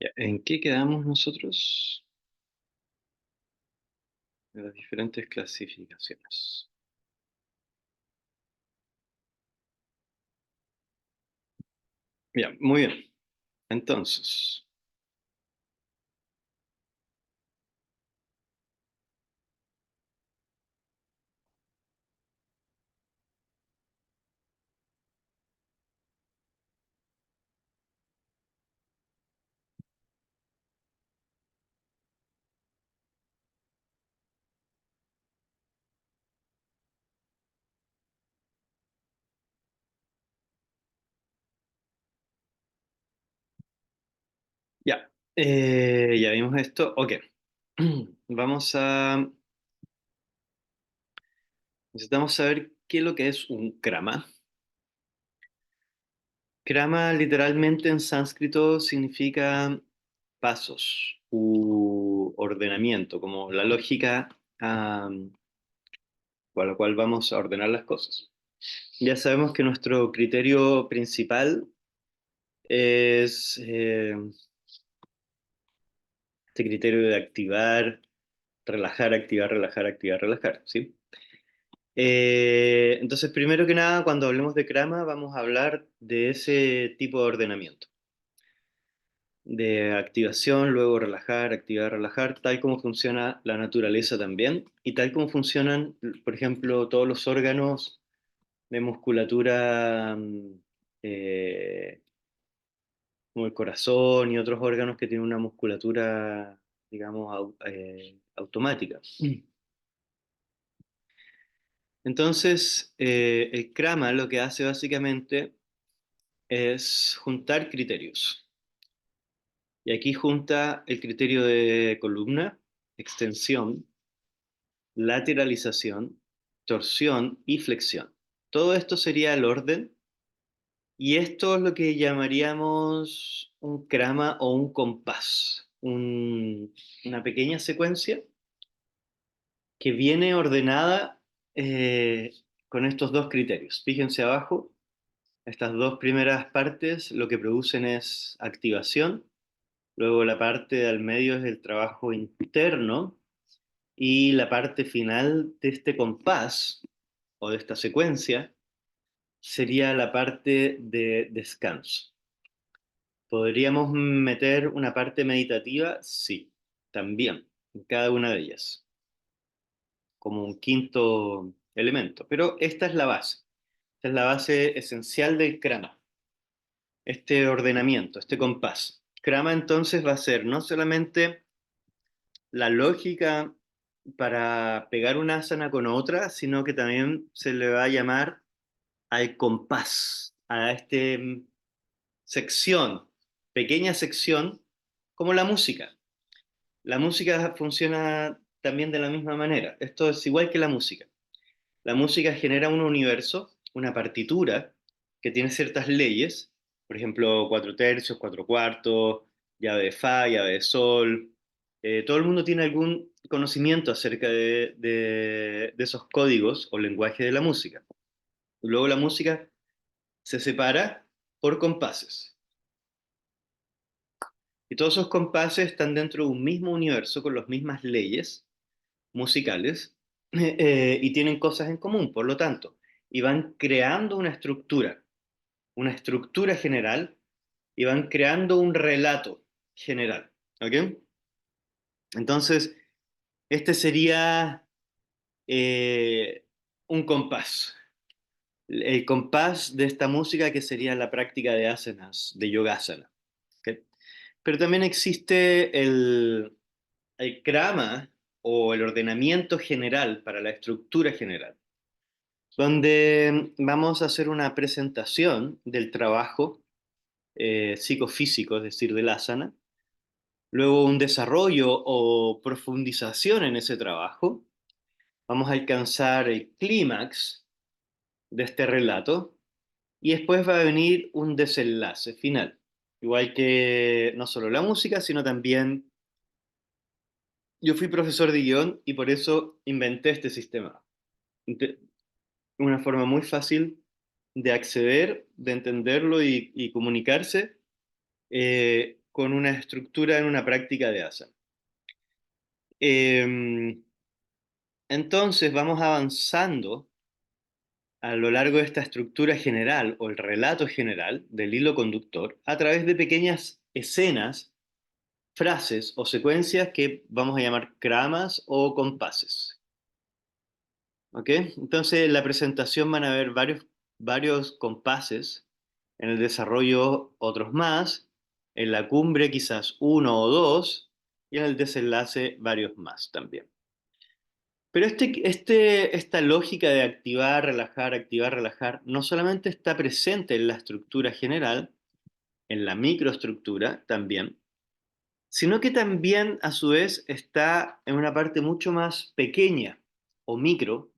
Ya, ¿en qué quedamos nosotros? En las diferentes clasificaciones. Ya, muy bien. Entonces, ya. Ya vimos esto. Ok. Vamos a... Necesitamos saber qué es lo que es un krama. Krama literalmente en sánscrito significa pasos u ordenamiento, como la lógica con la cual vamos a ordenar las cosas. Ya sabemos que nuestro criterio principal es este criterio de activar, relajar, activar, relajar, activar, relajar, ¿sí? Entonces, primero que nada, cuando hablemos de Krama, vamos a hablar de ese tipo de ordenamiento, de activación, luego relajar, activar, relajar, tal como funciona la naturaleza también, y tal como funcionan, por ejemplo, todos los órganos de musculatura, eh, como el corazón y otros órganos que tienen una musculatura, digamos, automática. Entonces, el Krama lo que hace básicamente es juntar criterios. Y aquí junta el criterio de columna, extensión, lateralización, torsión y flexión. Todo esto sería el orden y esto es lo que llamaríamos un krama o un compás, una pequeña secuencia que viene ordenada eh, con estos dos criterios. Fíjense abajo, estas dos primeras partes lo que producen es activación, luego la parte del medio es el trabajo interno y la parte final de este compás o de esta secuencia sería la parte de descanso. ¿Podríamos meter una parte meditativa? Sí, también, en cada una de ellas, como un quinto elemento. Pero esta es la base. Esta es la base esencial del krama, este ordenamiento, este compás. Krama entonces va a ser no solamente la lógica para pegar una asana con otra, sino que también se le va a llamar al compás, a esta sección, pequeña sección, como la música. La música funciona también de la misma manera. Esto es igual que la música. La música genera un universo, una partitura que tiene ciertas leyes, por ejemplo, cuatro tercios, cuatro cuartos, llave de fa, llave de sol. Todo el mundo tiene algún conocimiento acerca de esos códigos o lenguaje de la música. Luego la música se separa por compases. Y todos esos compases están dentro de un mismo universo con las mismas leyes musicales y tienen cosas en común, por lo tanto, y van creando una estructura general y van creando un relato general. ¿Ok? Entonces, este sería eh, un compás. El compás de esta música que sería la práctica de asanas, de yogasana. ¿Ok? Pero también existe el krama o el ordenamiento general para la estructura general, donde vamos a hacer una presentación del trabajo psicofísico, es decir, del asana, luego un desarrollo o profundización en ese trabajo, vamos a alcanzar el clímax de este relato y después va a venir un desenlace final. Igual que no solo la música, sino también yo fui profesor de guión y por eso inventé este sistema. Inte- Una forma muy fácil de acceder, de entenderlo y comunicarse con una estructura en una práctica de ASA. Eh, entonces vamos avanzando a lo largo de esta estructura general o el relato general del hilo conductor a través de pequeñas escenas, frases o secuencias que vamos a llamar cramas o compases. ¿Ok? Entonces en la presentación van a haber varios compases, en el desarrollo otros más, en la cumbre quizás uno o dos y en el desenlace varios más también. Pero esta lógica de activar, relajar, no solamente está presente en la estructura general, en la microestructura también, sino que también a su vez está en una parte mucho más pequeña o micro,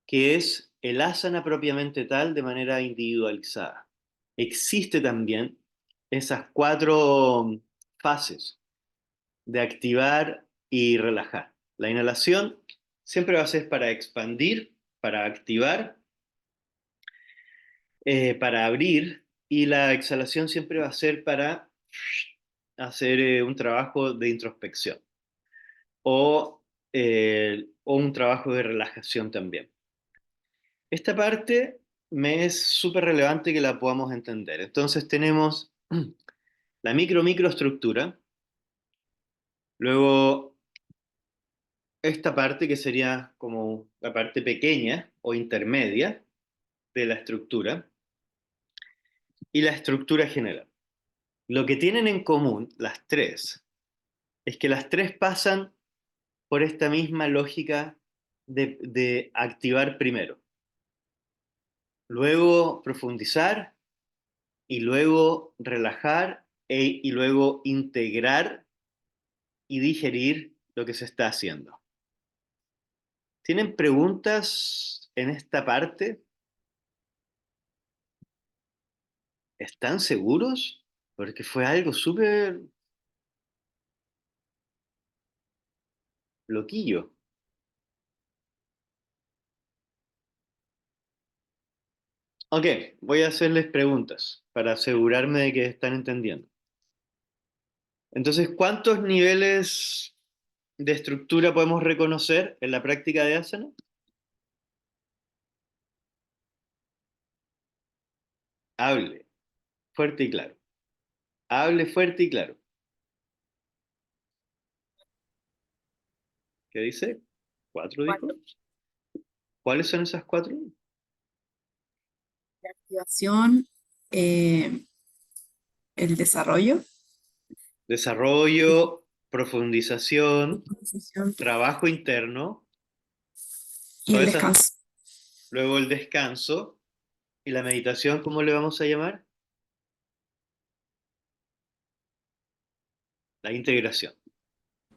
que es el asana propiamente tal de manera individualizada. Existe también esas cuatro fases de activar y relajar. La inhalación siempre va a ser para expandir, para activar, para abrir, y la exhalación siempre va a ser para hacer un trabajo de introspección o un trabajo de relajación también. Esta parte me es súper relevante que la podamos entender. Entonces tenemos la microestructura, luego esta parte que sería como la parte pequeña o intermedia de la estructura y la estructura general. Lo que tienen en común las tres es que las tres pasan por esta misma lógica de activar primero, luego profundizar y luego relajar y luego integrar y digerir lo que se está haciendo. ¿Tienen preguntas en esta parte? ¿Están seguros? Porque fue algo súper loquillo. Ok, voy a hacerles preguntas para asegurarme de que están entendiendo. Entonces, ¿cuántos niveles de estructura podemos reconocer en la práctica de asana? Hable fuerte y claro. Hable fuerte y claro. ¿Qué dice? ¿Cuatro dijo? Cuatro. ¿Cuáles son esas cuatro? La activación, el desarrollo, Desarrollo, profundización, organización trabajo interno, y el todas esas, descanso. luego el descanso y la meditación, ¿cómo le vamos a llamar? La integración.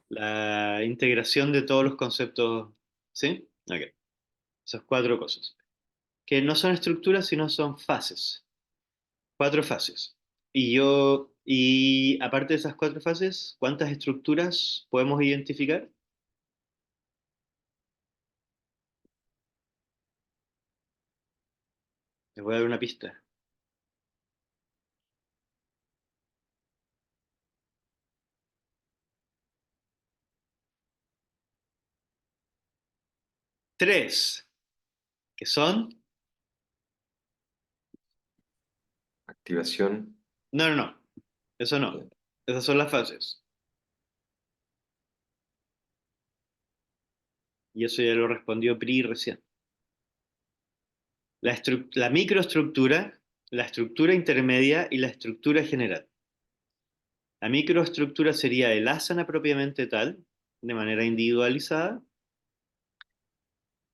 La integración de todos los conceptos, ¿sí? Ok, esas cuatro cosas. Que no son estructuras, sino son fases. Cuatro fases. Y aparte de esas cuatro fases, ¿cuántas estructuras podemos identificar? Les voy a dar una pista. Tres, que son... Activación. No, no, no. Eso no. Esas son las fases. Y eso ya lo respondió Pri recién. La microestructura, la estructura intermedia y la estructura general. La microestructura sería el asana propiamente tal, de manera individualizada.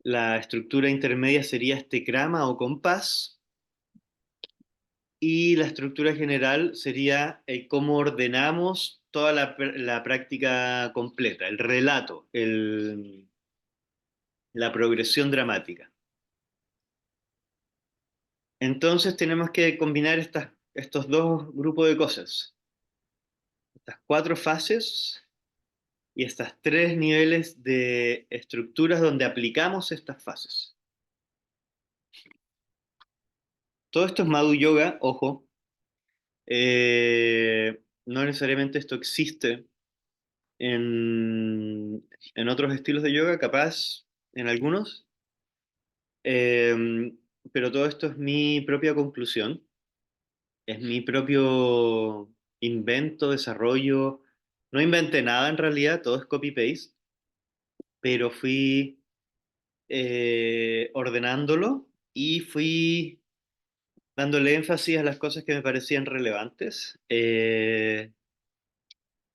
La estructura intermedia sería este krama o compás. Y la estructura general sería cómo ordenamos toda la práctica completa, el relato, la progresión dramática. Entonces tenemos que combinar estas estos dos grupos de cosas, estas cuatro fases y estas tres niveles de estructuras donde aplicamos estas fases. Todo esto es Madhu Yoga, ojo. No necesariamente esto existe en otros estilos de yoga, capaz en algunos, eh, pero todo esto es mi propia conclusión, es mi propio invento, desarrollo. No inventé nada en realidad, todo es copy-paste, pero fui ordenándolo y fui dándole énfasis a las cosas que me parecían relevantes.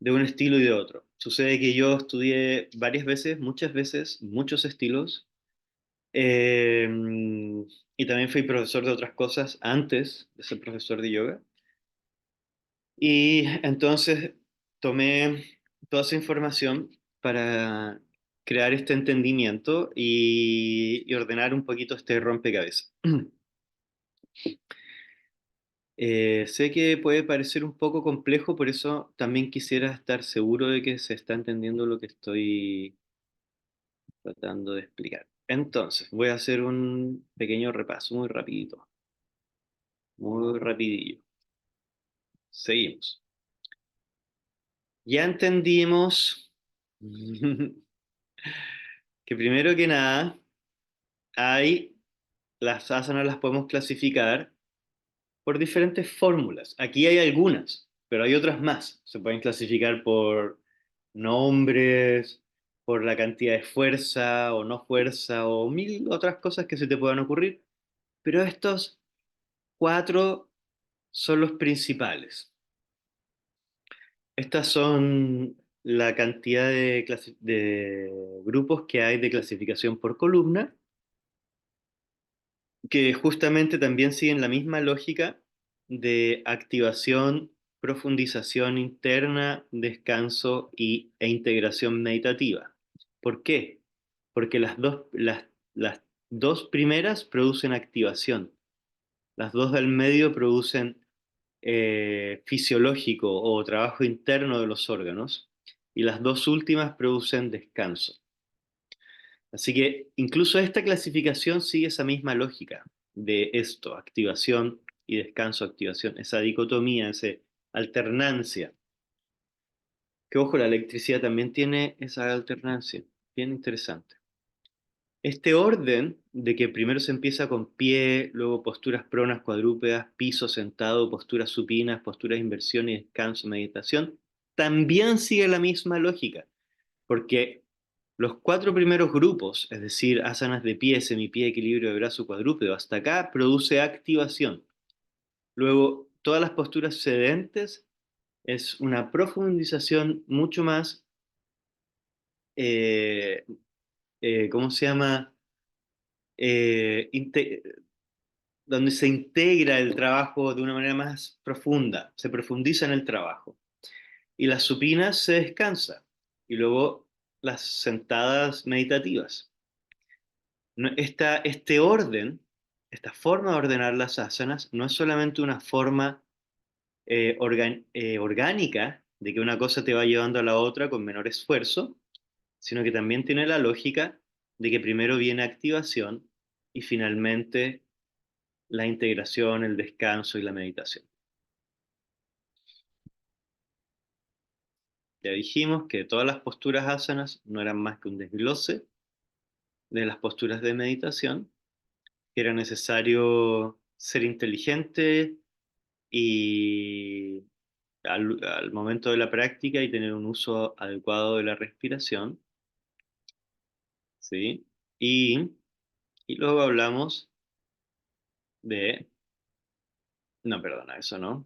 De un estilo y de otro. Sucede que yo estudié varias veces, muchas veces, muchos estilos, eh, y también fui profesor de otras cosas antes de ser profesor de yoga. Y entonces tomé toda esa información para crear este entendimiento y ordenar un poquito este rompecabezas. Sé que puede parecer un poco complejo, por eso también quisiera estar seguro de que se está entendiendo lo que estoy tratando de explicar. Entonces, voy a hacer un pequeño repaso, muy rapidito, muy rapidillo. Seguimos. Ya entendimos que primero que nada, hay las asanas las podemos clasificar por diferentes fórmulas. Aquí hay algunas, pero hay otras más. Se pueden clasificar por nombres, por la cantidad de fuerza o no fuerza, o mil otras cosas que se te puedan ocurrir. Pero estos cuatro son los principales. Estas son la cantidad de grupos que hay de clasificación por columna, que justamente también siguen la misma lógica de activación, profundización interna, descanso e integración meditativa. ¿Por qué? Porque las dos primeras producen activación, las dos del medio producen fisiológico o trabajo interno de los órganos, y las dos últimas producen descanso. Así que incluso esta clasificación sigue esa misma lógica de esto, activación y descanso, activación, esa dicotomía, esa alternancia. Que ojo, la electricidad también tiene esa alternancia, bien interesante. Este orden de que primero se empieza con pie, luego posturas pronas, cuadrúpedas, piso sentado, posturas supinas, posturas de inversión y descanso, meditación, también sigue la misma lógica, porque los cuatro primeros grupos, es decir, asanas de pie, semipie, equilibrio de brazo, cuadrúpedo, hasta acá produce activación. Luego, todas las posturas sedentes es una profundización mucho más, eh, ¿cómo se llama? Eh, inte- donde se integra el trabajo de una manera más profunda, se profundiza en el trabajo. Y las supinas se descansa. Y luego las sentadas meditativas. Este orden, esta forma de ordenar las asanas, no es solamente una forma orgánica de que una cosa te va llevando a la otra con menor esfuerzo, sino que también tiene la lógica de que primero viene activación y finalmente la integración, el descanso y la meditación. Ya dijimos que todas las posturas asanas no eran más que un desglose de las posturas de meditación, que era necesario ser inteligente y al momento de la práctica y tener un uso adecuado de la respiración, ¿sí? Y, y luego hablamos de, no, perdona, eso no.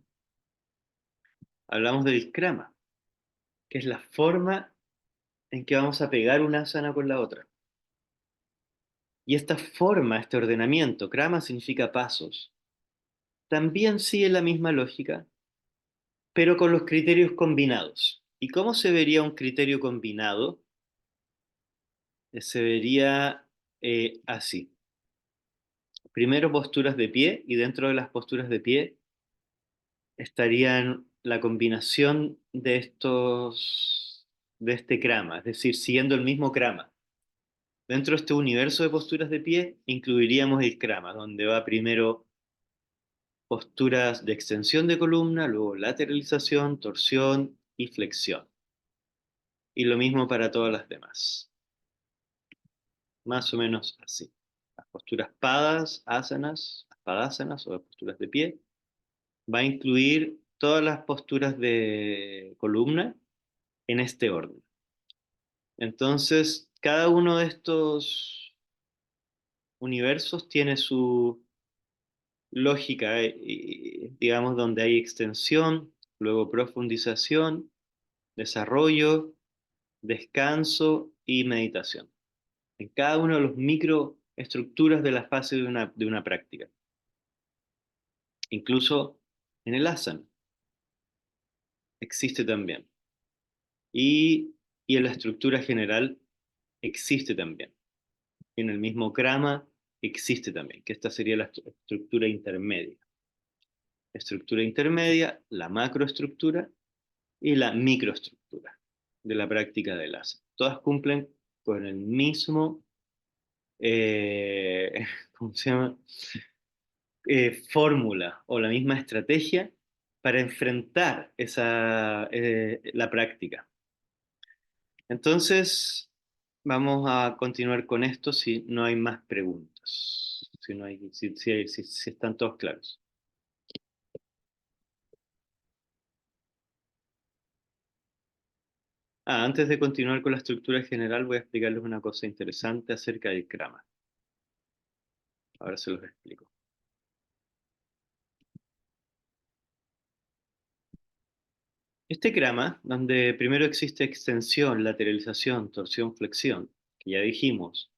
Hablamos del krama, que es la forma en que vamos a pegar una asana con la otra. Y esta forma, este ordenamiento, krama significa pasos, también sigue la misma lógica, pero con los criterios combinados. ¿Y cómo se vería un criterio combinado? Se vería así. Primero posturas de pie y dentro de las posturas de pie estarían la combinación de este krama, es decir, siguiendo el mismo krama. Dentro de este universo de posturas de pie, incluiríamos el krama, donde va primero posturas de extensión de columna, luego lateralización, torsión y flexión. Y lo mismo para todas las demás. Más o menos así. Las posturas padas, asanas, las padasanas o las posturas de pie, va a incluir todas las posturas de columna en este orden. Entonces, cada uno de estos universos tiene su lógica, digamos, donde hay extensión, luego profundización, desarrollo, descanso y meditación. En cada uno de los microestructuras de la fase de una práctica. Incluso en el asana existe también. Y en la estructura general existe también. Y en el mismo krama existe también, que esta sería la estructura intermedia. Estructura intermedia, la macroestructura y la microestructura de la práctica del asana. Todas cumplen con el mismo, ¿cómo se llama? Fórmula o la misma estrategia para enfrentar la práctica. Entonces, vamos a continuar con esto si no hay más preguntas, si, no hay, si están todos claros. Antes de continuar con la estructura general, voy a explicarles una cosa interesante acerca del krama. Ahora se los explico. Este krama, donde primero existe extensión, lateralización, torsión, flexión, que ya dijimos,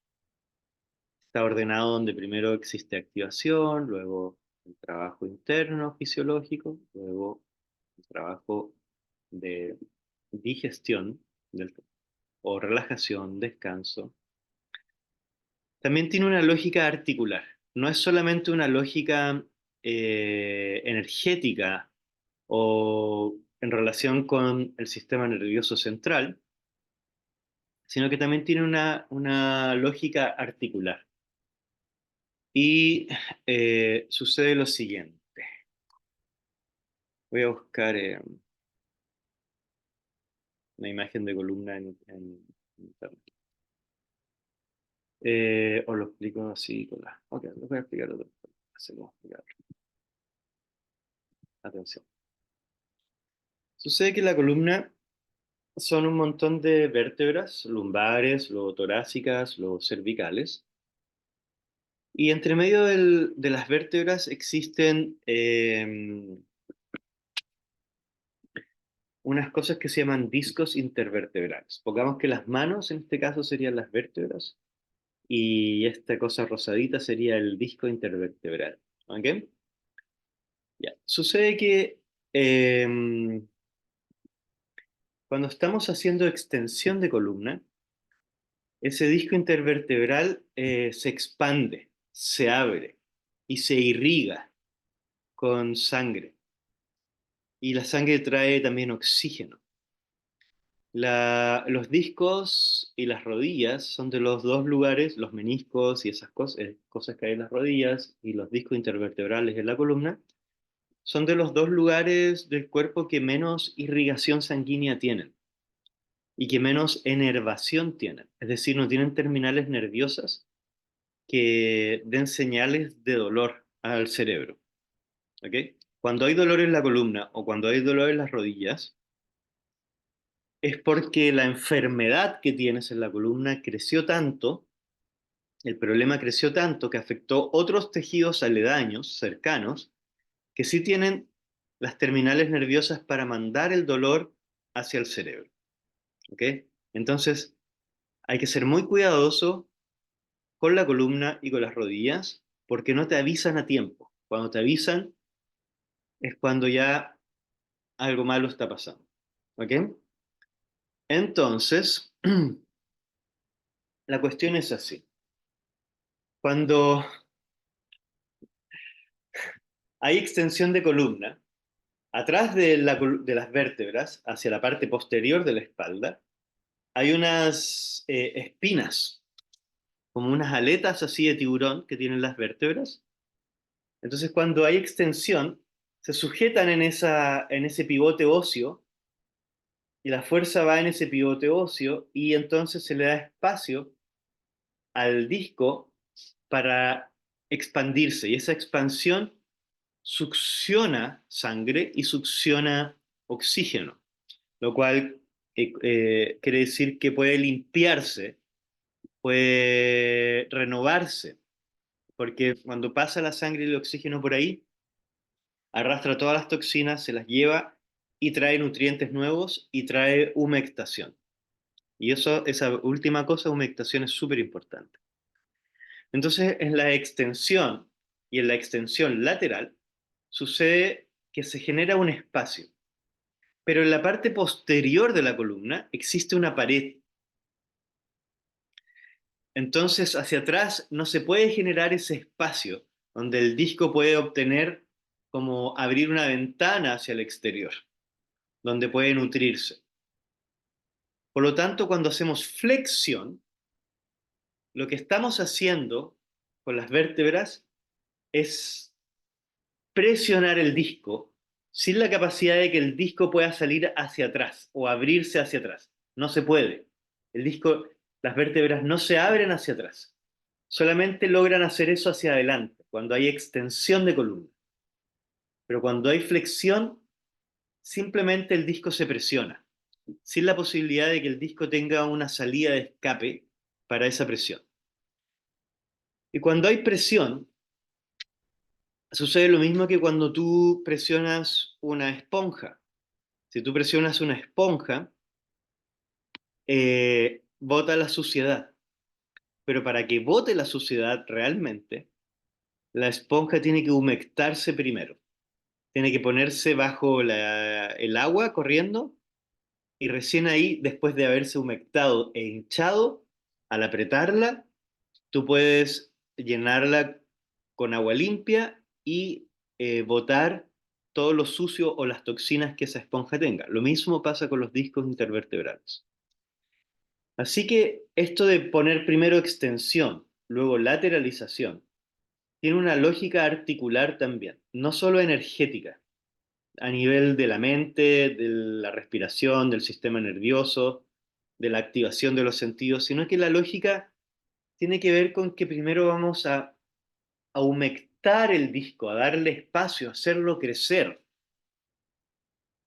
está ordenado donde primero existe activación, luego el trabajo interno fisiológico, luego el trabajo de digestión o relajación, descanso. También tiene una lógica articular. No es solamente una lógica energética o en relación con el sistema nervioso central, sino que también tiene una lógica articular. Y sucede lo siguiente. Voy a buscar una imagen de columna en internet. O lo explico así con la. Ok, lo voy a explicar otra forma. Así como explicarlo. Atención. Sucede que la columna son un montón de vértebras, lumbares, luego torácicas, luego cervicales. Y entre medio de las vértebras existen unas cosas que se llaman discos intervertebrales. Pongamos que las manos, en este caso, serían las vértebras, y esta cosa rosadita sería el disco intervertebral. ¿Ok? Ya. Sucede que cuando estamos haciendo extensión de columna, ese disco intervertebral se expande, se abre y se irriga con sangre. Y la sangre trae también oxígeno. Los discos y las rodillas son de los dos lugares, los meniscos y esas cosas que hay en las rodillas y los discos intervertebrales en la columna, son de los dos lugares del cuerpo que menos irrigación sanguínea tienen y que menos enervación tienen. Es decir, no tienen terminales nerviosas que den señales de dolor al cerebro. ¿Ok? Cuando hay dolor en la columna o cuando hay dolor en las rodillas, es porque la enfermedad que tienes en la columna creció tanto, el problema creció tanto que afectó otros tejidos aledaños, cercanos, que sí tienen las terminales nerviosas para mandar el dolor hacia el cerebro. ¿Ok? Entonces, hay que ser muy cuidadoso con la columna y con las rodillas porque no te avisan a tiempo. Cuando te avisan es cuando ya algo malo está pasando. ¿Ok? Entonces, la cuestión es así. Cuando hay extensión de columna, Atrás de las vértebras, hacia la parte posterior de la espalda, hay unas espinas, como unas aletas así de tiburón que tienen las vértebras. Entonces, cuando hay extensión, se sujetan en ese pivote óseo y la fuerza va en ese pivote óseo y entonces se le da espacio al disco para expandirse y esa expansión succiona sangre y succiona oxígeno, lo cual quiere decir que puede limpiarse, puede renovarse, porque cuando pasa la sangre y el oxígeno por ahí, arrastra todas las toxinas, se las lleva y trae nutrientes nuevos y trae humectación. Y eso, esa última cosa, humectación, es súper importante. Entonces, en la extensión y en la extensión lateral, sucede que se genera un espacio, pero en la parte posterior de la columna existe una pared. Entonces, hacia atrás no se puede generar ese espacio donde el disco puede obtener como abrir una ventana hacia el exterior, donde puede nutrirse. Por lo tanto, cuando hacemos flexión, lo que estamos haciendo con las vértebras es presionar el disco sin la capacidad de que el disco pueda salir hacia atrás o abrirse hacia atrás. No se puede. El disco, las vértebras no se abren hacia atrás. Solamente logran hacer eso hacia adelante, cuando hay extensión de columna. Pero cuando hay flexión, simplemente el disco se presiona, sin la posibilidad de que el disco tenga una salida de escape para esa presión. Y cuando hay presión, sucede lo mismo que cuando tú presionas una esponja. Si tú presionas una esponja, bota la suciedad. Pero para que bote la suciedad realmente, la esponja tiene que humectarse primero. Tiene que ponerse bajo el agua corriendo y recién ahí, después de haberse humectado e hinchado, al apretarla, tú puedes llenarla con agua limpia y botar todo lo sucio o las toxinas que esa esponja tenga. Lo mismo pasa con los discos intervertebrales. Así que esto de poner primero extensión, luego lateralización, tiene una lógica articular también, no solo energética, a nivel de la mente, de la respiración, del sistema nervioso, de la activación de los sentidos, sino que la lógica tiene que ver con que primero vamos a humectar el disco, a darle espacio, a hacerlo crecer.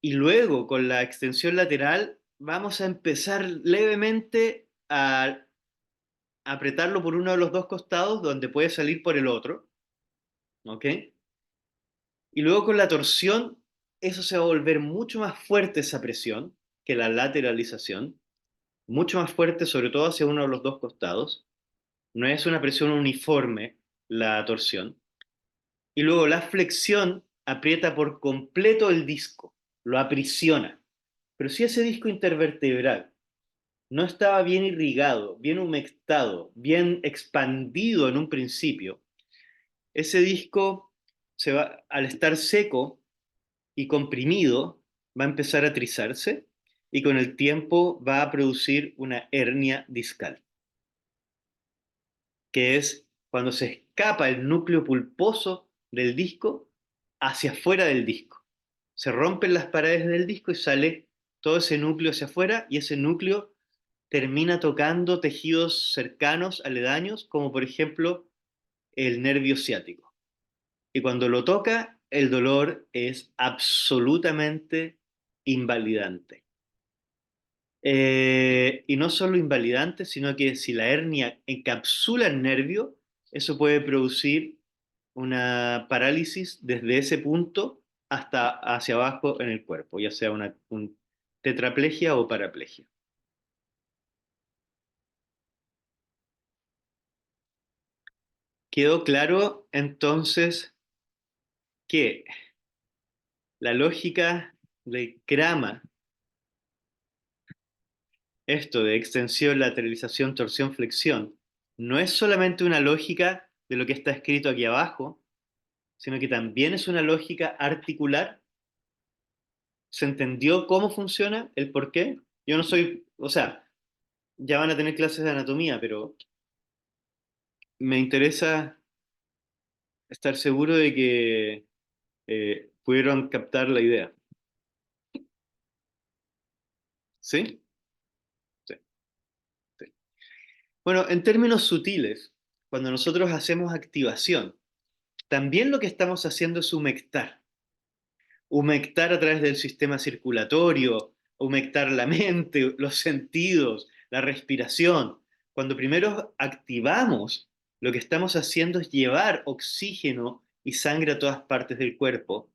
Y luego, con la extensión lateral, vamos a empezar levemente a apretarlo por uno de los dos costados, donde puede salir por el otro, ¿ok? Y luego con la torsión, eso se va a volver mucho más fuerte esa presión que la lateralización, mucho más fuerte, sobre todo hacia uno de los dos costados. No es una presión uniforme la torsión. Y luego la flexión aprieta por completo el disco, lo aprisiona. Pero si ese disco intervertebral no estaba bien irrigado, bien humectado, bien expandido en un principio, ese disco al estar seco y comprimido, va a empezar a trizarse y con el tiempo va a producir una hernia discal, que es cuando se escapa el núcleo pulposo del disco hacia afuera del disco. Se rompen las paredes del disco y sale todo ese núcleo hacia afuera y ese núcleo termina tocando tejidos cercanos, aledaños, como por ejemplo el nervio ciático. Y cuando lo toca, el dolor es absolutamente invalidante. Y no solo invalidante, sino que si la hernia encapsula el nervio, eso puede producir una parálisis desde ese punto hasta hacia abajo en el cuerpo, ya sea un tetraplegia o paraplegia. Quedó claro entonces que la lógica del grama, esto de extensión, lateralización, torsión, flexión, no es solamente una lógica de lo que está escrito aquí abajo, sino que también es una lógica articular ¿Se entendió cómo funciona? ¿El por qué? Yo no soy, o sea, ya van a tener clases de anatomía, pero me interesa estar seguro de que pudieron captar la idea. ¿Sí? Sí, sí. Bueno, en términos sutiles, cuando nosotros hacemos activación, también lo que estamos haciendo es humectar. Humectar a través del sistema circulatorio, humectar la mente, los sentidos, la respiración. Cuando primero activamos, lo que estamos haciendo es llevar oxígeno y sangre a todas partes del cuerpo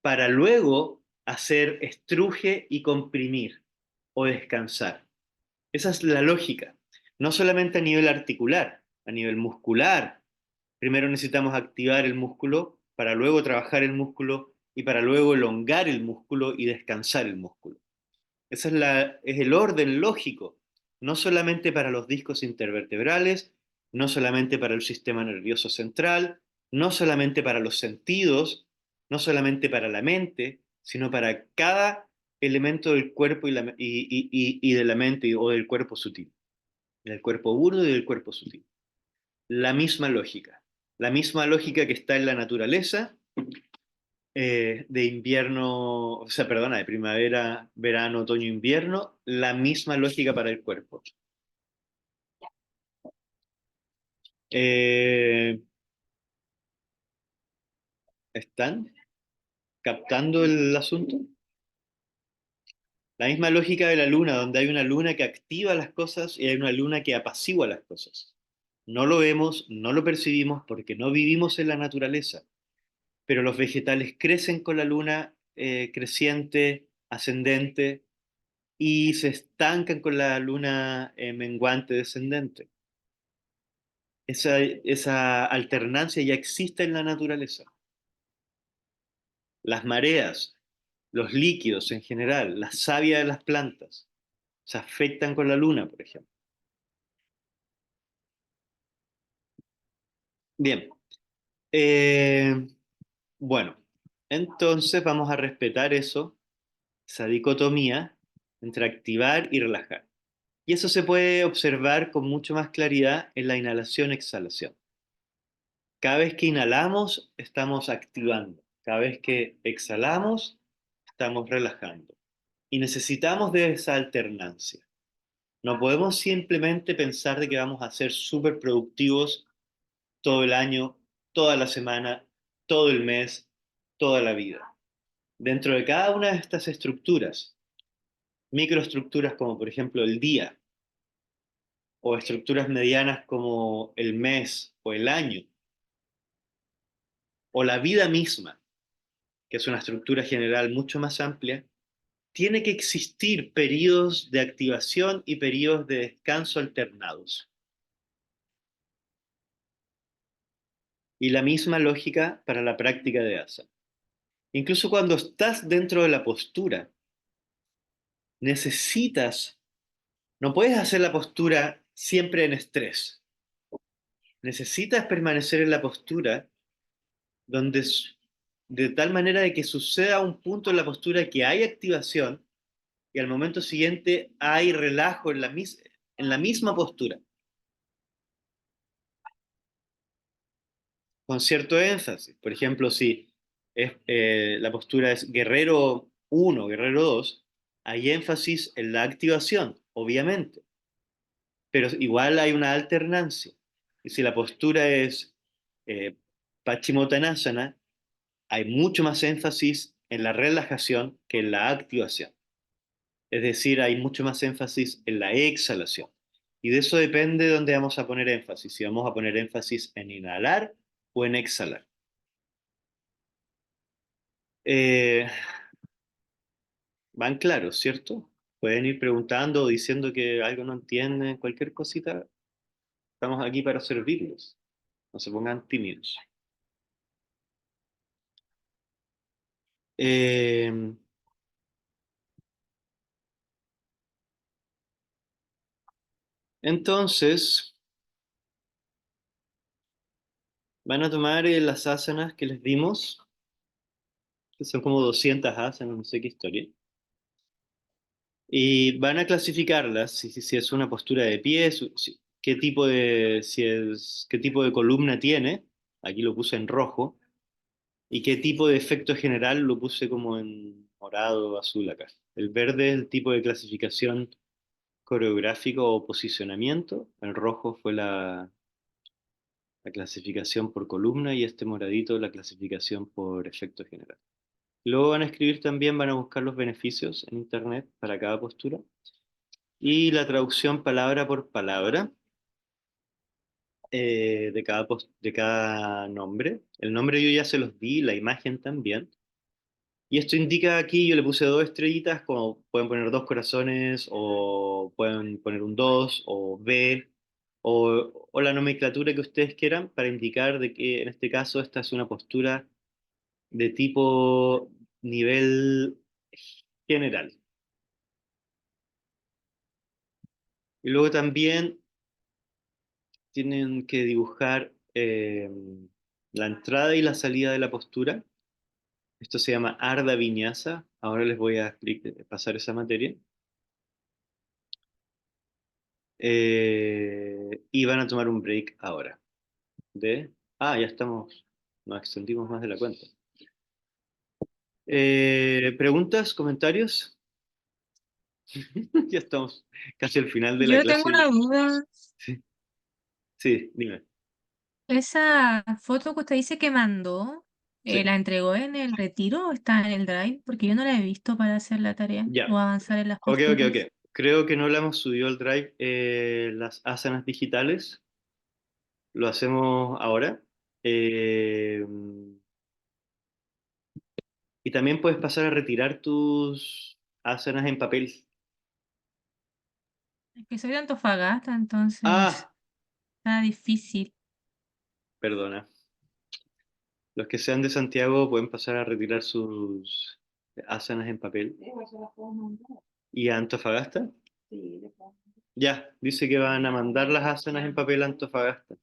para luego hacer estruje y comprimir o descansar. Esa es la lógica. No solamente a nivel articular, a nivel muscular. Primero necesitamos activar el músculo para luego trabajar el músculo y para luego elongar el músculo y descansar el músculo. Ese es el orden lógico, no solamente para los discos intervertebrales, no solamente para el sistema nervioso central, no solamente para los sentidos, no solamente para la mente, sino para cada elemento del cuerpo y de la mente o del cuerpo sutil, del cuerpo burdo y del cuerpo sutil. La misma lógica que está en la naturaleza de invierno, o sea, perdona, de primavera, verano, otoño, invierno, la misma lógica para el cuerpo. Eh, ¿Están captando el asunto? La misma lógica de la luna, donde hay una luna que activa las cosas y hay una luna que apacigua las cosas. No lo vemos, no lo percibimos porque no vivimos en la naturaleza, pero los vegetales crecen con la luna creciente, ascendente, y se estancan con la luna menguante, descendente. Esa alternancia ya existe en la naturaleza. Las mareas, los líquidos en general, la savia de las plantas, se afectan con la luna, por ejemplo. Bien, eh, bueno, entonces vamos a respetar eso, esa dicotomía entre activar y relajar. Y eso se puede observar con mucho más claridad en la inhalación-exhalación. Cada vez que inhalamos, estamos activando. Cada vez que exhalamos, estamos relajando. Y necesitamos de esa alternancia. No podemos simplemente pensar de que vamos a ser súper productivos todo el año, toda la semana, todo el mes, toda la vida. Dentro de cada una de estas estructuras, microestructuras como por ejemplo el día, o estructuras medianas como el mes o el año, o la vida misma, que es una estructura general mucho más amplia, tiene que existir periodos de activación y periodos de descanso alternados. Y la misma lógica para la práctica de asana. Incluso cuando estás dentro de la postura, necesitas, no puedes hacer la postura siempre en estrés. Necesitas permanecer en la postura donde de tal manera de que suceda un punto en la postura que hay activación y al momento siguiente hay relajo en la misma postura, con cierto énfasis. Por ejemplo, si la postura es guerrero uno, guerrero 2, hay énfasis en la activación, obviamente, pero igual hay una alternancia. Y si la postura es eh, Paschimottanasana, hay mucho más énfasis en la relajación que en la activación. Es decir, hay mucho más énfasis en la exhalación. Y de eso depende de dónde vamos a poner énfasis, si vamos a poner énfasis en inhalar o en exhalar. Eh, Van claros, ¿cierto? Pueden ir preguntando o diciendo que algo no entienden, cualquier cosita. Estamos aquí para servirles. No se pongan tímidos. Eh, entonces, van a tomar las asanas que les dimos que son como 200 asanas, no sé qué historia. Y van a clasificarlas, si es una postura de pie, qué tipo de, si es, qué tipo de columna tiene, aquí lo puse en rojo, y qué tipo de efecto general lo puse como en morado o azul acá. El verde es el tipo de clasificación coreográfico o posicionamiento, el rojo fue la clasificación por columna y este moradito la clasificación por efecto general. Luego van a escribir también, van a buscar los beneficios en internet para cada postura y la traducción palabra por palabra de cada nombre. El nombre yo ya se los di, la imagen también. Y esto indica aquí, yo le puse dos estrellitas, como pueden poner dos corazones, o pueden poner un dos, o B, o la nomenclatura que ustedes quieran, para indicar de que en este caso esta es una postura de tipo nivel general. Y luego también tienen que dibujar la entrada y la salida de la postura. Esto se llama Ardha Vinyasa. Ahora les voy a pasar esa materia. Y van a tomar un break ahora. Ya estamos, nos extendimos más de la cuenta. ¿Preguntas, comentarios? Ya estamos casi al final de la Yo tengo clase. una duda. Sí, sí, dime. Esa foto que usted dice que mandó, Sí, ¿la entregó en el retiro o está en el drive? Porque yo no la he visto para hacer la tarea ya. o avanzar en las Ok, ok, ok. posturas. Creo que no le hemos subido al drive las asanas digitales. Lo hacemos ahora. Eh, y también puedes pasar a retirar tus asanas en papel. Es que soy de Antofagasta, entonces Ah, está difícil. perdona. Los que sean de Santiago pueden pasar a retirar sus asanas en papel. ¿Y a Antofagasta? Ya, dice que van a mandar las asanas en papel a Antofagasta.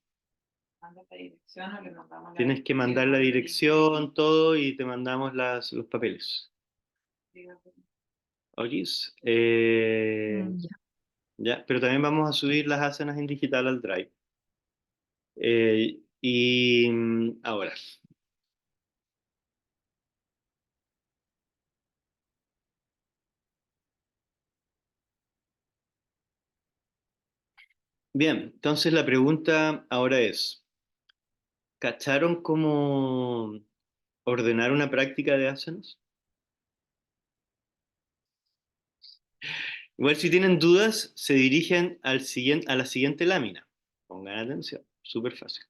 Tienes que mandar la dirección, todo, y te mandamos los papeles. ¿Oyes? Ya. Ya, pero también vamos a subir las asanas en digital al Drive. Ahora, bien, entonces la pregunta ahora es, ¿cacharon cómo ordenar una práctica de asanas? Igual si tienen dudas, se dirigen a la siguiente lámina. Pongan atención, súper fácil.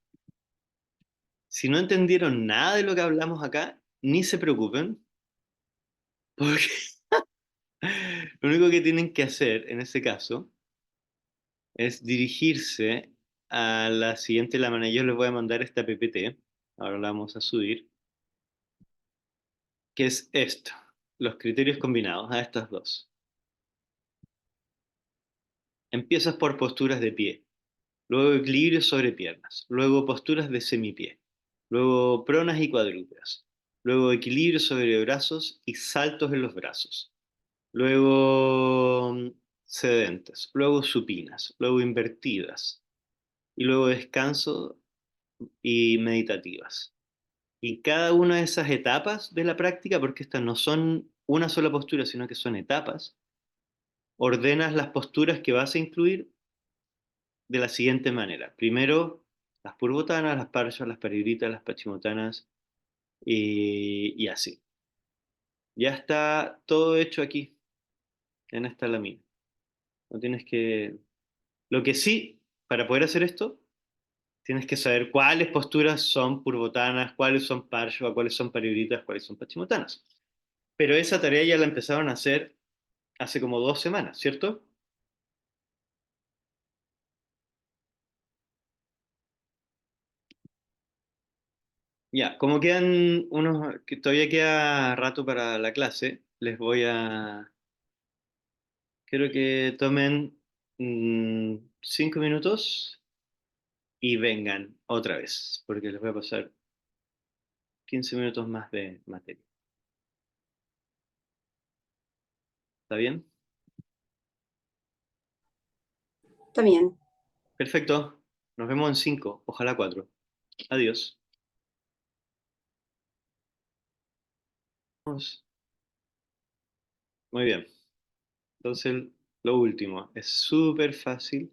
Si no entendieron nada de lo que hablamos acá, ni se preocupen, porque lo único que tienen que hacer en ese caso es dirigirse a la siguiente lámina. Yo les voy a mandar esta PPT, ahora la vamos a subir, que es esto, los criterios combinados a estas dos. Empiezas por posturas de pie, luego equilibrio sobre piernas, luego posturas de semipié, luego pronas y cuadrúpedas, luego equilibrio sobre brazos y saltos en los brazos, luego sedentes, luego supinas, luego invertidas y luego descanso y meditativas. Y cada una de esas etapas de la práctica, porque estas no son una sola postura, sino que son etapas, ordenas las posturas que vas a incluir de la siguiente manera. Primero, las purbotanas, las parshas, las parivritas, las pachimotanas y así. Ya está todo hecho aquí, en esta lámina. No tienes que... Lo que sí, para poder hacer esto, tienes que saber cuáles posturas son purbotanas, cuáles son parshva, cuáles son parivritas, cuáles son pachimotanas. Pero esa tarea ya la empezaron a hacer hace como 2 semanas, ¿cierto? Ya, como quedan unos, que todavía queda rato para la clase, quiero que tomen 5 minutos y vengan otra vez, porque les voy a pasar 15 minutos más de materia. ¿Está bien? Está bien. Perfecto. Nos vemos en 5, ojalá 4. Adiós. Muy bien. Entonces, lo último, es súper fácil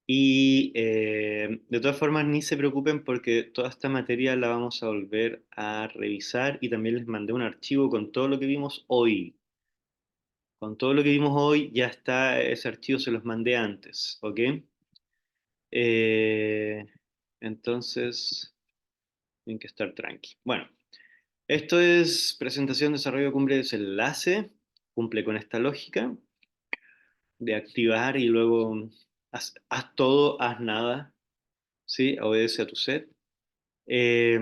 y de todas formas ni se preocupen porque toda esta materia la vamos a volver a revisar y también les mandé un archivo con todo lo que vimos hoy. Con todo lo que vimos hoy ya está, ese archivo se los mandé antes, ¿ok? Eh, entonces, tienen que estar tranqui. Bueno, esto es presentación, desarrollo, cumple, desenlace, cumple con esta lógica de activar y luego haz todo, haz nada, ¿sí? Obedece a tu set. Eh,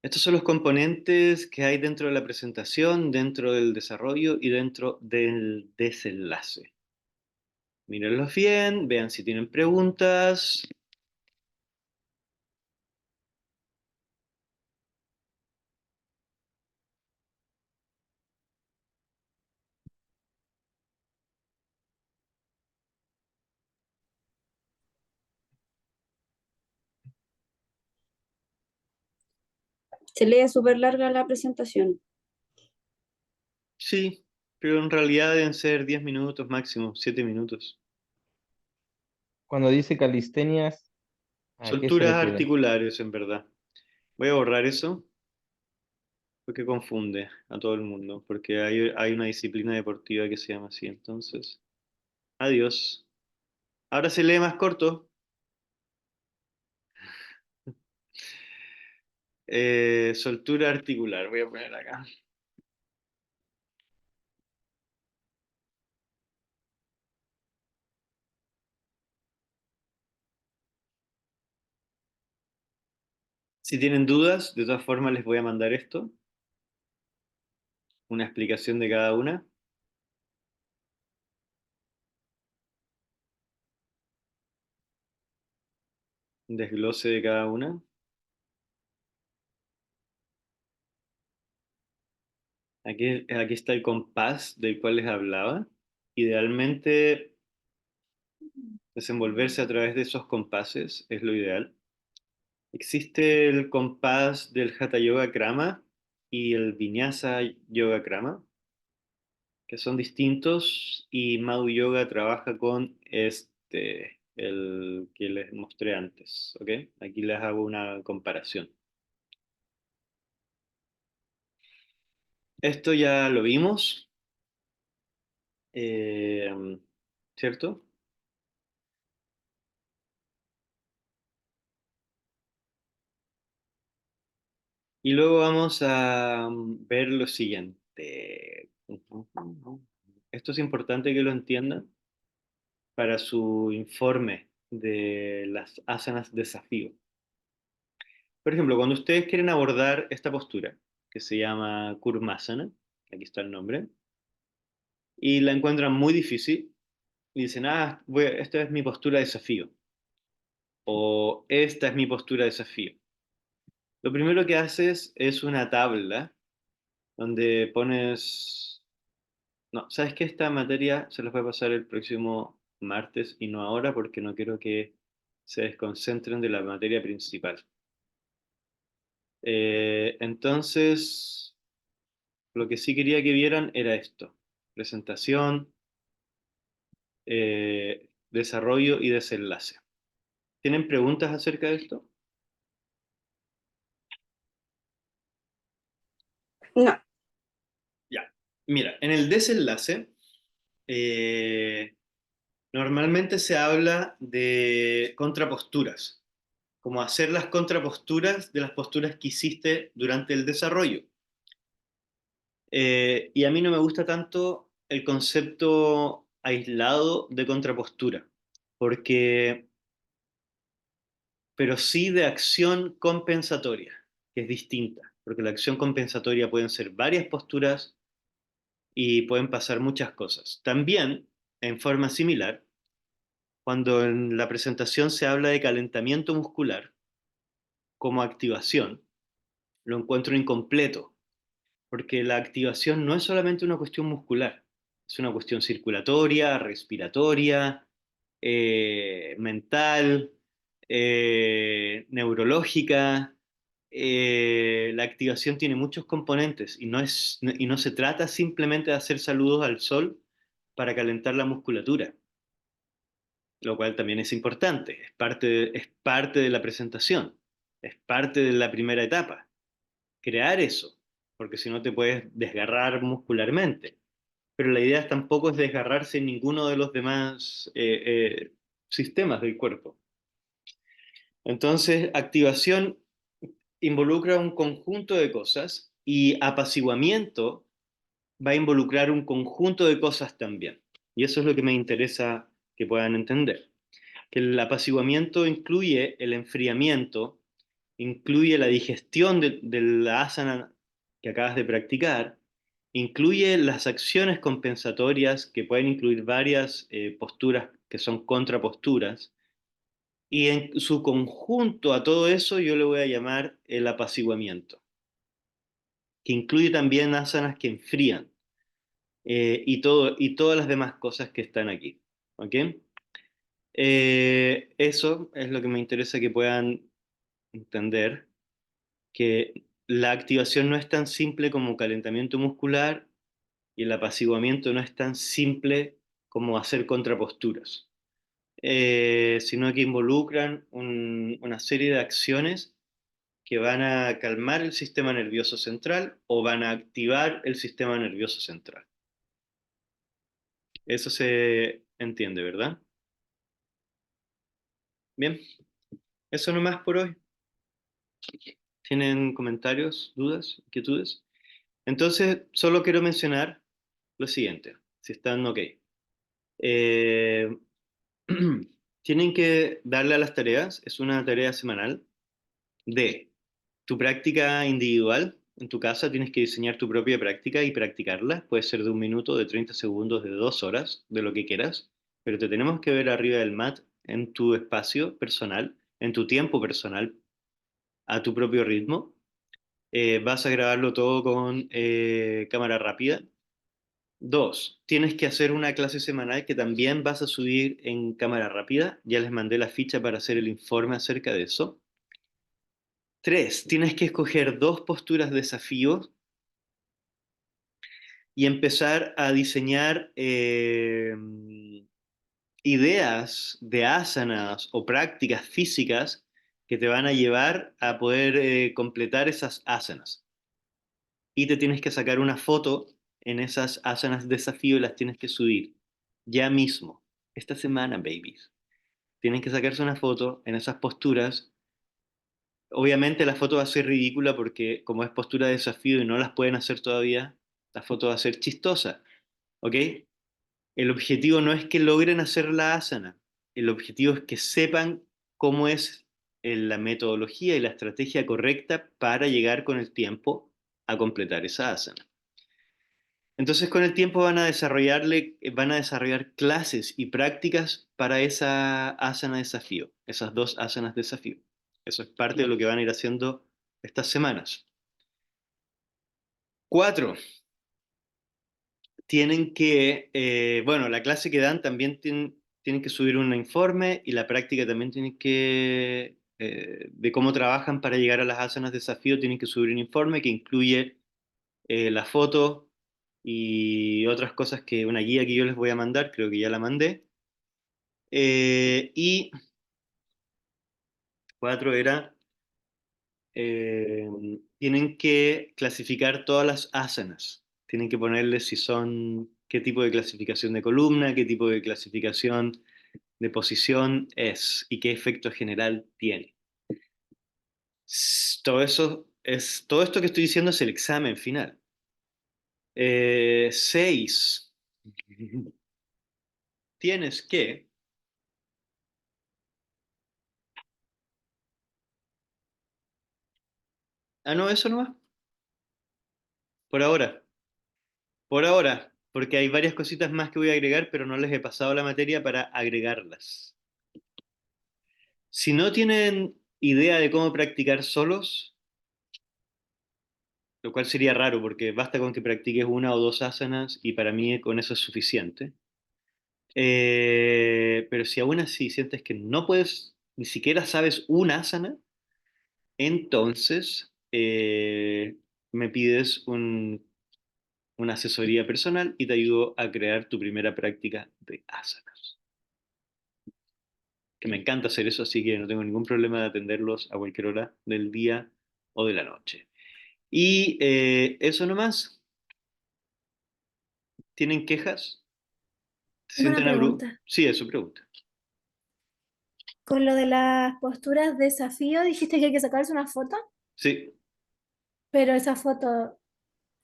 Estos son los componentes que hay dentro de la presentación, dentro del desarrollo y dentro del desenlace. Mírenlos bien, vean si tienen preguntas. Se lee súper larga la presentación. Sí, pero en realidad deben ser 10 minutos máximo, 7 minutos. Cuando dice calistenias, ¿a qué se Solturas refiere? articulares, en verdad. Voy a borrar eso porque confunde a todo el mundo, porque hay una disciplina deportiva que se llama así. Entonces, adiós. Ahora se lee más corto. Soltura articular, voy a poner acá. Si tienen dudas, de todas formas les voy a mandar esto, una explicación de cada una, un desglose de cada una. Aquí está el compás del cual les hablaba. Idealmente, desenvolverse a través de esos compases es lo ideal. Existe el compás del Hatha Yoga Krama y el Vinyasa Yoga Krama, que son distintos, y Madhu Yoga trabaja con el que les mostré antes, ¿ok? Aquí les hago una comparación. Esto ya lo vimos, eh, ¿cierto? Y luego vamos a ver lo siguiente. Esto es importante que lo entiendan para su informe de las asanas desafío. Por ejemplo, cuando ustedes quieren abordar esta postura, que se llama Kurmasana, aquí está el nombre, y la encuentran muy difícil, y dicen, esta es mi postura de desafío, o esta es mi postura de desafío. Lo primero que haces es una tabla donde pones. No, ¿sabes qué? Esta materia se las voy a pasar el próximo martes y no ahora porque no quiero que se desconcentren de la materia principal. Entonces, lo que sí quería que vieran era esto. Presentación, desarrollo y desenlace. ¿Tienen preguntas acerca de esto? No, Ya. Mira, en el desenlace, eh, normalmente se habla de contraposturas, como hacer las contraposturas de las posturas que hiciste durante el desarrollo. Y a mí no me gusta tanto el concepto aislado de contrapostura, porque, pero sí de acción compensatoria, que es distinta, porque la acción compensatoria pueden ser varias posturas y pueden pasar muchas cosas. También, en forma similar, cuando en la presentación se habla de calentamiento muscular como activación, lo encuentro incompleto, porque la activación no es solamente una cuestión muscular, es una cuestión circulatoria, respiratoria, mental, neurológica. La activación tiene muchos componentes y no se trata simplemente de hacer saludos al sol para calentar la musculatura, lo cual también es importante, es parte de la presentación, es parte de la primera etapa, crear eso, porque si no te puedes desgarrar muscularmente. Pero la idea tampoco es desgarrarse en ninguno de los demás sistemas del cuerpo. Entonces, activación involucra un conjunto de cosas y apaciguamiento va a involucrar un conjunto de cosas también. Y eso es lo que me interesa que puedan entender. Que el apaciguamiento incluye el enfriamiento, incluye la digestión de la asana que acabas de practicar, incluye las acciones compensatorias que pueden incluir varias posturas que son contraposturas, y en su conjunto a todo eso yo le voy a llamar el apaciguamiento, que incluye también asanas que enfrían y todas las demás cosas que están aquí. ¿Ok? Eso es lo que me interesa que puedan entender, que la activación no es tan simple como calentamiento muscular y el apaciguamiento no es tan simple como hacer contraposturas, sino que involucran una serie de acciones que van a calmar el sistema nervioso central o van a activar el sistema nervioso central. Eso se entiende, ¿verdad? Bien, eso nomás por hoy. ¿Tienen comentarios, dudas, inquietudes? Entonces, solo quiero mencionar lo siguiente, si están ok. Eh, tienen que darle a las tareas, es una tarea semanal, de tu práctica individual. En tu casa tienes que diseñar tu propia práctica y practicarla. Puede ser de 1 minuto, de 30 segundos, de 2 horas, de lo que quieras. Pero te tenemos que ver arriba del mat en tu espacio personal, en tu tiempo personal, a tu propio ritmo. Vas a grabarlo todo con cámara rápida. Dos, tienes que hacer una clase semanal que también vas a subir en cámara rápida. Ya les mandé la ficha para hacer el informe acerca de eso. Tres, tienes que escoger dos posturas de desafío y empezar a diseñar ideas de asanas o prácticas físicas que te van a llevar a poder completar esas asanas. Y te tienes que sacar una foto en esas asanas de desafío y las tienes que subir ya mismo, esta semana, babies. Tienen que sacarse una foto en esas posturas. Obviamente la foto va a ser ridícula porque como es postura de desafío y no las pueden hacer todavía, la foto va a ser chistosa, ¿ok? El objetivo no es que logren hacer la asana, el objetivo es que sepan cómo es la metodología y la estrategia correcta para llegar con el tiempo a completar esa asana. Entonces con el tiempo van a desarrollar clases y prácticas para esa asana desafío, esas dos asanas desafío. Eso es parte de lo que van a ir haciendo estas semanas. 4, tienen que, bueno, la clase que dan también tienen que subir un informe y la práctica también tienen que, de cómo trabajan para llegar a las asanas desafío, tienen que subir un informe que incluye la foto y otras cosas que una guía que yo les voy a mandar, creo que ya la mandé. Y 4 era, eh, tienen que clasificar todas las asanas. Tienen que ponerle si son, qué tipo de clasificación de columna, qué tipo de clasificación de posición es y qué efecto general tiene. Todo esto que estoy diciendo es el examen final. 6, tienes que, no, eso nomás, por ahora, porque hay varias cositas más que voy a agregar, pero no les he pasado la materia para agregarlas. Si no tienen idea de cómo practicar solos, lo cual sería raro porque basta con que practiques una o dos asanas y para mí con eso es suficiente. Pero si aún así sientes que no puedes, ni siquiera sabes una asana, entonces me pides una asesoría personal y te ayudo a crear tu primera práctica de asanas. Que me encanta hacer eso, así que no tengo ningún problema de atenderlos a cualquier hora del día o de la noche. Y eso nomás. ¿Tienen quejas? ¿Se Tengo una sienten abrumados? pregunta. Sí, eso pregunta. Con lo de las posturas de desafío, dijiste que hay que sacarse una foto, Sí, pero esa foto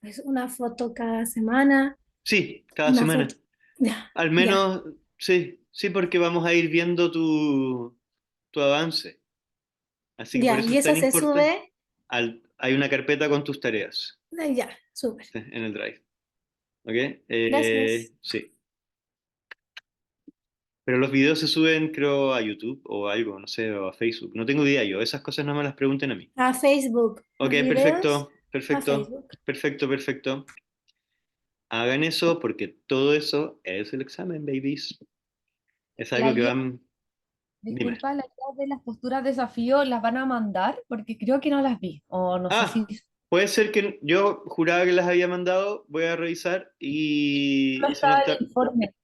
es una foto cada semana, sí, cada una semana. foto. Ya, Al ya, menos, sí, sí, porque vamos a ir viendo tu avance. Así que por ya. eso Y es tan eso se importante. sube. Hay una carpeta con tus tareas Ya, súper. sí, en el Drive. ¿Ok? Gracias. Sí. Pero los videos se suben, creo, a YouTube o algo, no sé, o a Facebook. No tengo idea yo. Esas cosas no me las pregunten a mí. A Facebook. Ok, Los videos perfecto, a perfecto, Facebook. perfecto, perfecto. Hagan eso porque todo eso es el examen, babies. Es La algo que guía, van. Dime. disculpa, la guía de las posturas de desafío las van a mandar porque creo que no las vi. O no sé si Ah, puede ser que yo juraba que las había mandado. Voy a revisar y no si no está está. el informe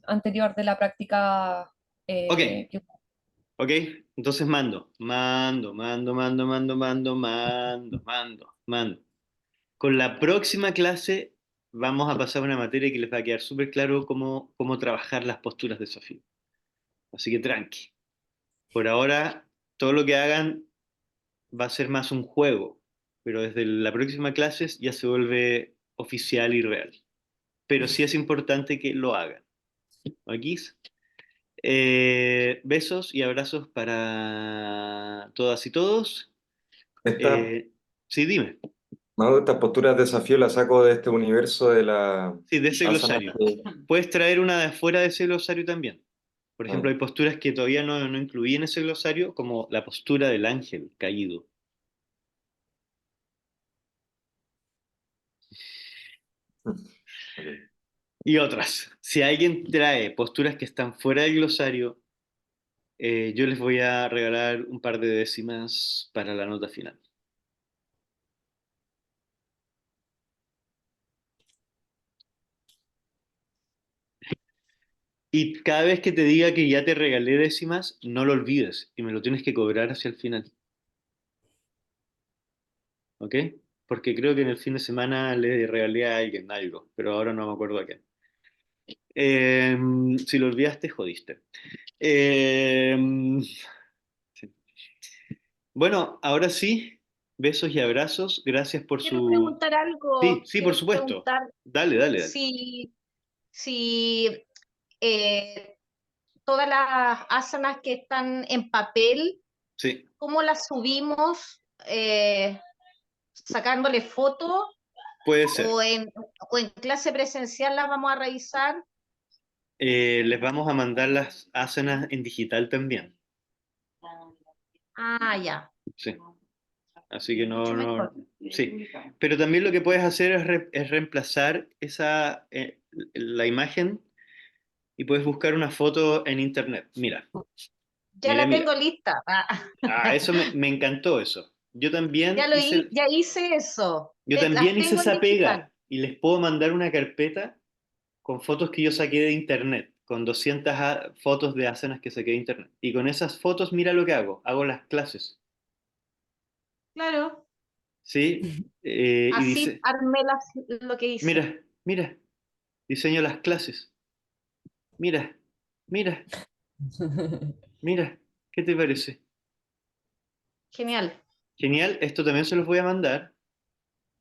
anterior de la práctica. Ok, Que- ok. Entonces mando. Con la próxima clase vamos a pasar una materia que les va a quedar súper claro cómo trabajar las posturas de desafío. Así que tranqui. Por ahora, todo lo que hagan va a ser más un juego, pero desde la próxima clase ya se vuelve oficial y real. Pero sí es importante que lo hagan. Aquí. Besos y abrazos para todas y todos. Esta, Eh, sí, dime. Manu, estas posturas de desafío las saco de este universo de la Sí, de ese asana glosario. que... Puedes traer una de afuera de ese glosario también. Por ejemplo, Ah, hay posturas que todavía no incluí en ese glosario, como la postura del ángel caído. ok. Y otras. Si alguien trae posturas que están fuera del glosario, yo les voy a regalar un par de décimas para la nota final. Y cada vez que te diga que ya te regalé décimas, no lo olvides y me lo tienes que cobrar hacia el final. ¿Ok? Porque creo que en el fin de semana le regalé a alguien algo, pero ahora no me acuerdo a quién. Eh, si lo olvidaste, jodiste. Eh, sí. Bueno, ahora sí, besos y abrazos. Gracias por Quiero su... preguntar Sí, algo, sí, por quiero supuesto. preguntar Dale, dale, dale. si eh, todas las asanas que están en papel, Sí, ¿cómo las subimos? ¿Sacándole fotos puede ser. o en clase presencial las vamos a revisar? Les vamos a mandar las asanas en digital también. Ah, ya, Sí. Así que mucho mejor. sí. Pero también lo que puedes hacer es reemplazar la imagen y puedes buscar una foto en internet. Mira, Ya la mira. tengo lista. Eso me encantó eso. Ya hice eso. Yo Las también hice tengo en esa digital. pega y les puedo mandar una carpeta con fotos que yo saqué de internet, con 200 fotos de asanas que saqué de internet. Y con esas fotos, mira lo que hago. Hago las clases. Claro. ¿Sí? Y Así dice, armé lo que hice. mira, diseño las clases. Mira, mira, mira. ¿Qué te parece? Genial. Genial, esto también se los voy a mandar.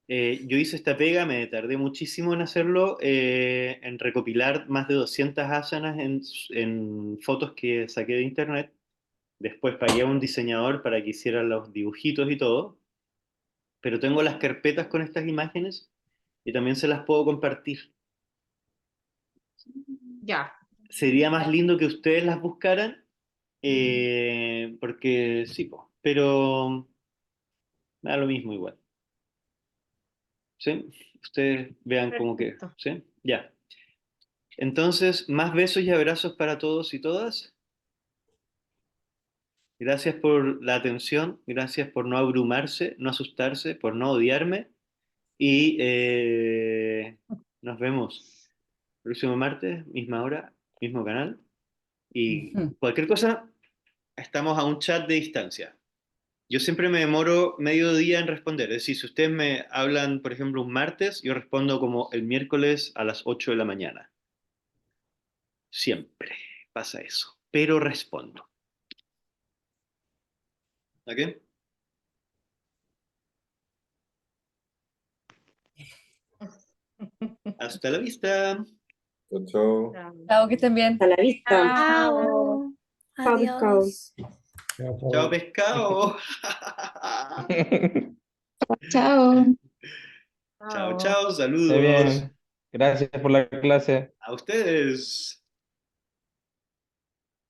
Yo hice esta pega, me tardé muchísimo en hacerlo, en recopilar más de 200 asanas en fotos que saqué de internet. Después pagué a un diseñador para que hiciera los dibujitos y todo, pero tengo las carpetas con estas imágenes y también se las puedo compartir. Ya. Sería más lindo que ustedes las buscaran, porque sí, po, pero da lo mismo igual. ¿Sí? Ustedes vean como que, Perfecto. ¿sí? Ya. Entonces, más besos y abrazos para todos y todas. Gracias por la atención, gracias por no abrumarse, no asustarse, por no odiarme y nos vemos próximo martes, misma hora, mismo canal y Ujú. cualquier cosa, estamos a un chat de distancia. Yo siempre me demoro medio día en responder, es decir, si ustedes me hablan, por ejemplo, un martes, yo respondo como el miércoles a las 8 de la mañana. Siempre pasa eso, pero respondo. ¿Ok? Hasta la vista. Chau, chau. Chao, que estén bien. Hasta la vista. Chao. Chao, pescado. Adiós. Chao, pescado. Chao. Chao, Chao. chao, Está saludos bien. Gracias por la clase. a ustedes.